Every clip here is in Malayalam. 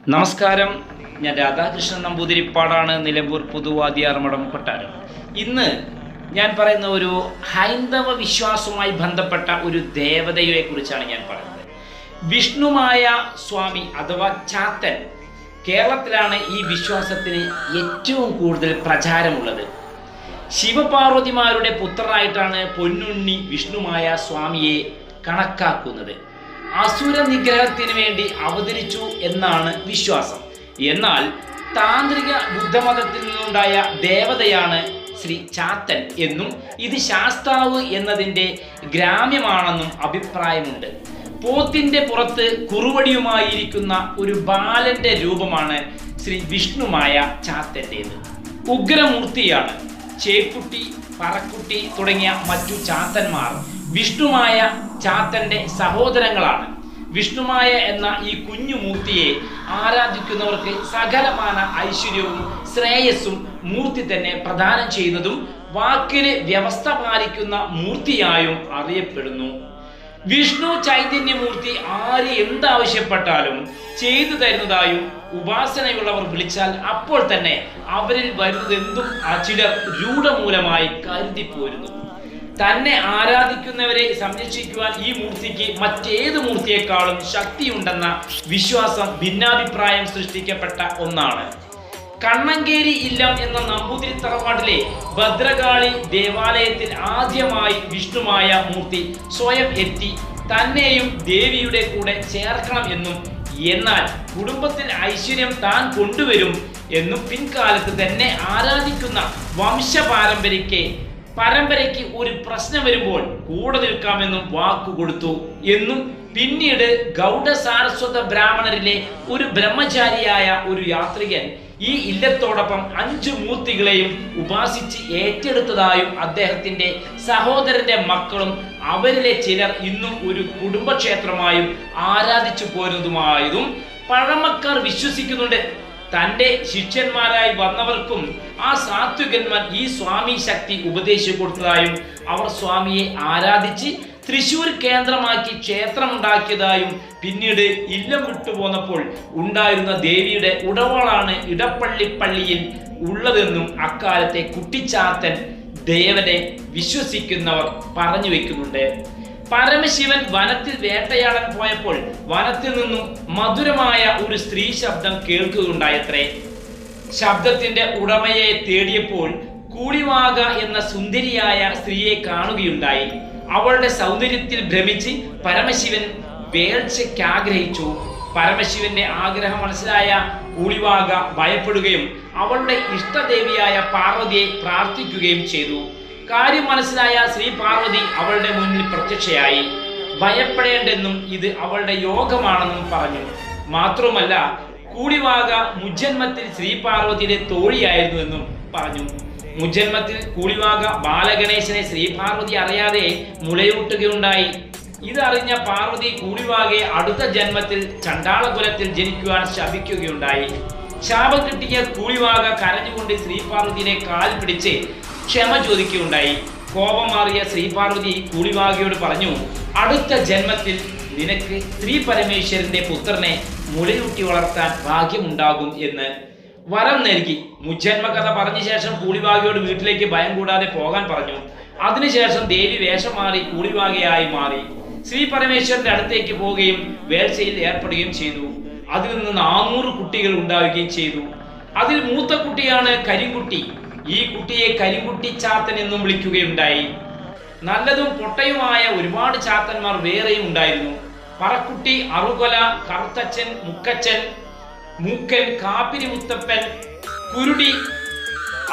നമസ്കാരം. ഞാൻ രാധാകൃഷ്ണൻ നമ്പൂതിരിപ്പാടാണ്, നിലമ്പൂർ പുതുവാദിയാർമഠം കൊട്ടാരം. ഇന്ന് ഞാൻ പറയുന്ന ഒരു ഹൈന്ദവ വിശ്വാസവുമായി ബന്ധപ്പെട്ട ഒരു ദേവതയെ കുറിച്ചാണ് ഞാൻ പറയുന്നത്. വിഷ്ണുമായ സ്വാമി അഥവാ ചാത്തൻ. കേരളത്തിലാണ് ഈ വിശ്വാസത്തിന് ഏറ്റവും കൂടുതൽ പ്രചാരമുള്ളത്. ശിവപാർവതിമാരുടെ പുത്രനായിട്ടാണ് പൊന്നുണ്ണി വിഷ്ണുമായ സ്വാമിയെ കണക്കാക്കുന്നത്. അസുര നിഗ്രഹത്തിന് വേണ്ടി അവതരിച്ചു എന്നാണ് വിശ്വാസം. എന്നാൽ താന്ത്രിക ബുദ്ധമതത്തിൽ നിന്നുണ്ടായ ദേവതയാണ് ശ്രീ ചാത്തൻ എന്നും ഇത് ശാസ്താവ് എന്നതിൻ്റെ ഗ്രാമ്യമാണെന്നും അഭിപ്രായമുണ്ട്. പോത്തിന്റെ പുറത്ത് കുറുവടിയുമായിരിക്കുന്ന ഒരു ബാലന്റെ രൂപമാണ് ശ്രീ വിഷ്ണുമായ ചാത്തൻ്റേത്. ഉഗ്രമൂർത്തിയാണ്. ചേക്കുട്ടി, പറക്കുട്ടി തുടങ്ങിയ മറ്റു ചാത്തന്മാർ വിഷ്ണുമായ ചാത്തന്റെ സഹോദരങ്ങളാണ്. വിഷ്ണുമായ എന്ന ഈ കുഞ്ഞുമൂർത്തിയെ ആരാധിക്കുന്നവർക്ക് സകലമാന ഐശ്വര്യവും ശ്രേയസ്സും മൂർത്തി തന്നെ പ്രദാനം ചെയ്യുന്നതും വാക്കിന് വ്യവസ്ഥ പാലിക്കുന്ന മൂർത്തിയായും അറിയപ്പെടുന്നു. വിഷ്ണു ചൈതന്യമൂർത്തി ആര് എന്താവശ്യപ്പെട്ടാലും ചെയ്തു തരുന്നതായും ഉപാസനയുള്ളവർ വിളിച്ചാൽ അപ്പോൾ തന്നെ അവരിൽ വരുന്നതെന്തും ചിലർ രൂഢമൂലമായി കരുതിപ്പോരുന്നു. തന്നെ ആരാധിക്കുന്നവരെ സംരക്ഷിക്കുവാൻ ഈ മൂർത്തിക്ക് മറ്റേത് മൂർത്തിയെക്കാളും ശക്തിയുണ്ടെന്ന വിശ്വാസം ഭിന്നാഭിപ്രായം സൃഷ്ടിക്കപ്പെട്ട ഒന്നാണ്. കണ്ണങ്കേരി ഇല്ലം എന്ന നമ്പൂതിരി തറവാട്ടിലെ ഭദ്രകാളി ദേവാലയത്തിൽ ആദ്യമായി വിഷ്ണുമായ മൂർത്തി സ്വയം എത്തി തന്നെയും ദേവിയുടെ കൂടെ ചേർക്കണം എന്നും എന്നാൽ കുടുംബത്തിൽ ഐശ്വര്യം താൻ കൊണ്ടുവരും എന്നും പിൻകാലത്ത് തന്നെ ആരാധിക്കുന്ന പരമ്പരയ്ക്ക് ഒരു പ്രശ്നം വരുമ്പോൾ കൂടെ നിൽക്കാമെന്നും വാക്കുകൊടുത്തു എന്നും പിന്നീട് ഗൗഡ സാരസ്വത ബ്രാഹ്മണരിലെ ഒരു ബ്രഹ്മചാരിയായ ഒരു യാത്രികൻ ഈ ഇല്ലത്തോടൊപ്പം 5 മൂർത്തികളെയും ഉപാസിച്ച് ഏറ്റെടുത്തതായും അദ്ദേഹത്തിന്റെ സഹോദരന്റെ മക്കളും അവരിലെ ചിലർ ഇന്നും ഒരു കുടുംബക്ഷേത്രമായും ആരാധിച്ചു പോരുന്നതുമായതും പഴമക്കാർ വിശ്വസിക്കുന്നുണ്ട്. തൻ്റെ ശിഷ്യന്മാരായി വന്നവർക്കും ആ സാത്വികന്മാർ ഈ സ്വാമി ശക്തി ഉപദേശിച്ചു കൊടുത്തതായും അവർ സ്വാമിയെ ആരാധിച്ച് തൃശ്ശൂർ കേന്ദ്രമാക്കി ക്ഷേത്രമുണ്ടാക്കിയതായും പിന്നീട് ഇല്ലം വിട്ടുപോന്നപ്പോൾ ഉണ്ടായിരുന്ന ദേവിയുടെ ഉടവളാണ് ഇടപ്പള്ളി പള്ളിയിൽ ഉള്ളതെന്നും അക്കാലത്തെ കുട്ടിച്ചാത്തൻ ദേവനെ വിശ്വസിക്കുന്നവർ പറഞ്ഞു വെക്കുന്നുണ്ട്. പരമശിവൻ വനത്തിൽ വേട്ടയാടാൻ പോയപ്പോൾ വനത്തിൽ നിന്നും മധുരമായ ഒരു സ്ത്രീ ശബ്ദം കേൾക്കുകയുണ്ടായത്രേ. ശബ്ദത്തിന്റെ ഉടമയെ തേടിയപ്പോൾ കൂളിവാക എന്ന സുന്ദരിയായ സ്ത്രീയെ കാണുകയുണ്ടായി. അവളുടെ സൗന്ദര്യത്തിൽ ഭ്രമിച്ച് പരമശിവൻ വേഴ്ചയ്ക്ക് ആഗ്രഹിച്ചു. പരമശിവന്റെ ആഗ്രഹം മനസ്സിലായ കൂളിവാക ഭയപ്പെടുകയും അവളുടെ ഇഷ്ടദേവിയായ പാർവതിയെ പ്രാർത്ഥിക്കുകയും ചെയ്തു. കാര്യം മനസ്സിലായ ശ്രീ പാർവതി അവളുടെ മുന്നിൽ പ്രത്യക്ഷയായി. ഭയപ്പെടേണ്ടെന്നും ഇത് അവളുടെ യോഗമാണെന്നും പറഞ്ഞു. മാത്രമല്ല കൂളിവാക മുജ്ജന്മത്തിൽ ശ്രീ പാർവതിയുടെ തോഴിയായിരുന്നുവെന്നും പറഞ്ഞു. മുജ്ജന്മത്തിൽ കൂളിവാക ബാലഗണേശനെ ശ്രീ പാർവതി അറിയാതെ മുലയൂട്ടുകയുണ്ടായി. ഇതറിഞ്ഞ പാർവതി കൂളിവാകയെ അടുത്ത ജന്മത്തിൽ ചണ്ടാളകുലത്തിൽ ജനിക്കുവാൻ ശപിക്കുകയുണ്ടായി. ശാപം കിട്ടിയ കൂളിവാക കരഞ്ഞുകൊണ്ട് ശ്രീ പാർവതിയുടെ കാൽ പിടിച്ച് ക്ഷമ ചോദിക്കുകയുണ്ടായി. കോപം മാറിയ ശ്രീ പാർവതി കൂളിവാകയോട് പറഞ്ഞു, അടുത്ത ജന്മത്തിൽ നിനക്ക് ശ്രീ പരമേശ്വരന്റെ പുത്രനെ മുലയൂട്ടി വളർത്താൻ ഭാഗ്യമുണ്ടാകും എന്ന് വരം നൽകി. മുജ്ജന്മ കഥ പറഞ്ഞ ശേഷം കൂളിവാകയോട് വീട്ടിലേക്ക് ഭയം കൂടാതെ പോകാൻ പറഞ്ഞു. അതിനുശേഷം ദേവി വേഷം മാറി കൂളിവാകയായി മാറി ശ്രീ പരമേശ്വരന്റെ അടുത്തേക്ക് പോവുകയും വേഴ്ചയിൽ ഏർപ്പെടുകയും ചെയ്തു. അതിൽ നിന്ന് 400 കുട്ടികൾ ഉണ്ടാവുകയും ചെയ്തു. അതിൽ മൂത്ത കുട്ടിയാണ് കരിങ്കുട്ടി. ഈ കുട്ടിയെ കരിങ്കുട്ടി ചാത്തൻ എന്നും വിളിക്കുകയുണ്ടായി. നല്ലതും പൊട്ടയുമായ ഒരുപാട് ചാത്തന്മാർ വേറെയും ഉണ്ടായിരുന്നു. പറക്കുട്ടി, അറുകൊല, കറുത്തച്ഛൻ, മുക്കച്ഛൻ, മൂക്കൻ, കാപ്പിരി മുത്തപ്പൻ, കുരുടി,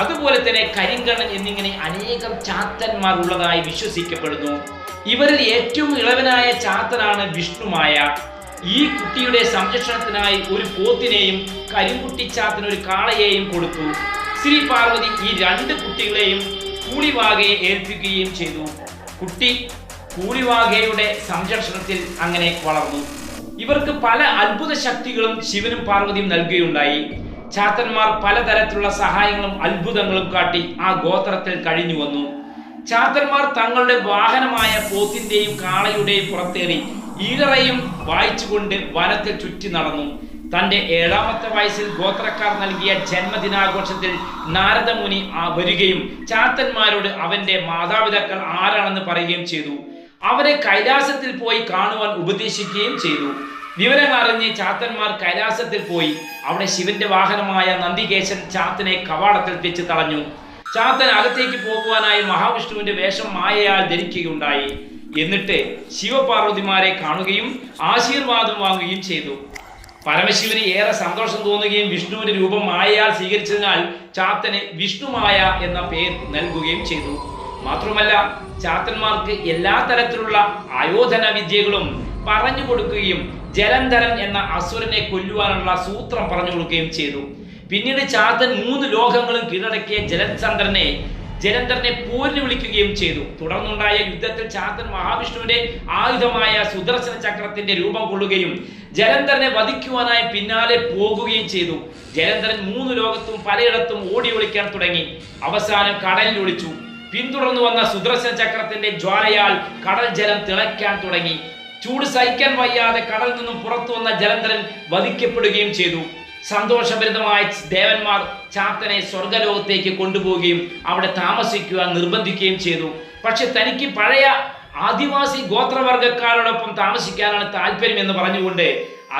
അതുപോലെ തന്നെ കരിങ്കണ്ണൻ എന്നിങ്ങനെ അനേകം ചാത്തന്മാർ ഉള്ളതായി വിശ്വസിക്കപ്പെടുന്നു. ഇവരിൽ ഏറ്റവും ഇളവനായ ചാത്തനാണ് വിഷ്ണുമായ. ഈ കുട്ടിയുടെ സംരക്ഷണത്തിനായി ഒരു പോത്തിനെയും കരിങ്കുട്ടി ചാത്തന് ഒരു കാളയെയും കൊടുത്തു. ശ്രീ പാർവതി ഈ 2 കുട്ടികളെയും കൂളിവാകയെ ഏൽപ്പിക്കുകയും ചെയ്തു. കുട്ടി കൂളിവാകയുടെ സംരക്ഷണത്തിൽ അങ്ങനെ വളർന്നു. ഇവർക്ക് പല അത്ഭുത ശക്തികളും ശിവനും പാർവതിയും നൽകുകയുണ്ടായി. ചാത്തന്മാർ പലതരത്തിലുള്ള സഹായങ്ങളും അത്ഭുതങ്ങളും കാട്ടി ആ ഗോത്രത്തിൽ കഴിഞ്ഞു വന്നു. ചാത്തന്മാർ തങ്ങളുടെ വാഹനമായ പോത്തിന്റെയും കാളയുടെയും പുറത്തേറി ഈഴറയും വായിച്ചുകൊണ്ട് വനത്തിൽ ചുറ്റി നടന്നു. തന്റെ 7ാമത്തെ വയസ്സിൽ ഗോത്രക്കാർ നൽകിയ ജന്മദിനാഘോഷത്തിൽ നാരദമുനി വരികയും ചാത്തന്മാരോട് അവന്റെ മാതാപിതാക്കൾ ആരാണെന്ന് പറയുകയും ചെയ്തു. അവരെ കൈലാസത്തിൽ പോയി കാണുവാൻ ഉപദേശിക്കുകയും ചെയ്തു. വിവരം അറിഞ്ഞ് ചാത്തന്മാർ കൈലാസത്തിൽ പോയി. അവിടെ ശിവന്റെ വാഹനമായ നന്ദികേശൻ ചാത്തനെ കവാടത്തിൽ വെച്ച് തടഞ്ഞു. ചാത്തൻ അകത്തേക്ക് പോകുവാനായി മഹാവിഷ്ണുവിന്റെ വേഷം മായയാൽ ധരിക്കുകയുണ്ടായി. എന്നിട്ട് ശിവപാർവതിമാരെ കാണുകയും ആശീർവാദം വാങ്ങുകയും ചെയ്തു. പരമശിവന് ഏറെ സന്തോഷം തോന്നുകയും വിഷ്ണുവിന്റെ രൂപം മായയാൽ സ്വീകരിച്ചതിനാൽ ചാത്തന് വിഷ്ണുമായ എന്ന പേര് നൽകുകയും ചെയ്തു. മാത്രമല്ല, ചാത്തന്മാർക്ക് എല്ലാ തരത്തിലുള്ള ആയോധന വിദ്യകളും പറഞ്ഞു കൊടുക്കുകയും ജലന്ധരൻ എന്ന അസുരനെ കൊല്ലുവാനുള്ള സൂത്രം പറഞ്ഞു കൊടുക്കുകയും ചെയ്തു. പിന്നീട് ചാത്തൻ 3 ലോകങ്ങളും കീഴടക്കിയ ജലന്ധരനെ പോരിന് വിളിക്കുകയും ചെയ്തു. തുടർന്നുണ്ടായ യുദ്ധത്തിൽ ചാത്തൻ മഹാവിഷ്ണുവിന്റെ ആയുധമായ സുദർശന ചക്രത്തിന്റെ രൂപം കൊള്ളുകയും ജലന്ധരനെ വധിക്കുവാനായി പിന്നാലെ പോകുകയും ചെയ്തു. ജലന്ധരൻ 3 ലോകത്തും പലയിടത്തും ഓടി ഒളിക്കാൻ തുടങ്ങി. അവസാനം കടലിൽ ഒളിച്ചു. പിന്തുടർന്നു വന്ന സുദർശന ചക്രത്തിന്റെ ജ്വാലയാൽ കടൽ ജലം തിളയ്ക്കാൻ തുടങ്ങി. ചൂട് സഹിക്കാൻ വയ്യാതെ കടലിൽ നിന്നും പുറത്തു വന്ന ജലന്ധരൻ വധിക്കപ്പെടുകയും ചെയ്തു. സന്തോഷഭരിതമായ ദേവന്മാർ ചാത്തനെ സ്വർഗലോകത്തേക്ക് കൊണ്ടുപോവുകയും അവിടെ താമസിക്കുവാൻ നിർബന്ധിക്കുകയും ചെയ്തു. പക്ഷെ തനിക്ക് പഴയ ആദിവാസി ഗോത്രവർഗക്കാരോടൊപ്പം താമസിക്കാനാണ് താല്പര്യം എന്ന് പറഞ്ഞുകൊണ്ട്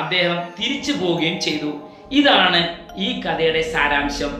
അദ്ദേഹം തിരിച്ചു പോവുകയും ചെയ്തു. ഇതാണ് ഈ കഥയുടെ സാരാംശം.